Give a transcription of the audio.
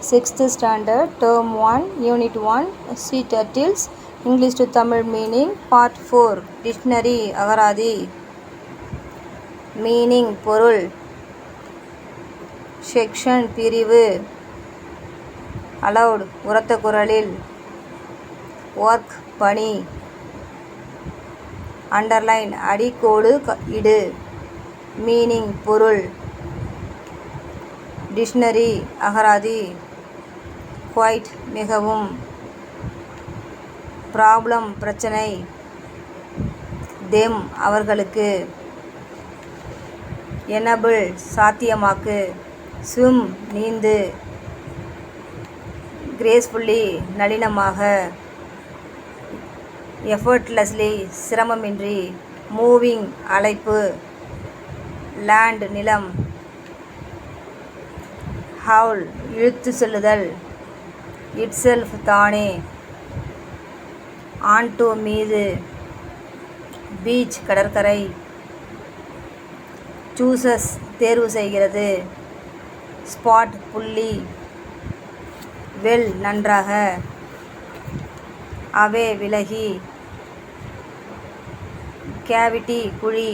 6th standard, term 1, unit 1, sea turtles, English to Tamil meaning, part 4, dictionary, அகராதி, meaning, பொருள், section, பிரிவு, aloud, உரத்த குரலில், work, பணி, underline, அடிக்கோடு இடு, meaning, பொருள், dictionary, அகராதி, quite, மிகவும், problem, பிரச்சனை, them, அவர்களுக்கு, enable, சாத்தியமாக்கு, swim, நீந்து, gracefully, நளினமாக, effortlessly, சிரமமின்றி, moving, அழைப்பு, land, நிலம், haul, இழுத்து செல்லுதல், itself, தானே, onto, மீது, beach, கடற்கரை, chooses, தேர்வு செய்கிறது, spot, புள்ளி, well, நன்றாக, away, விலகி, cavity, குழி,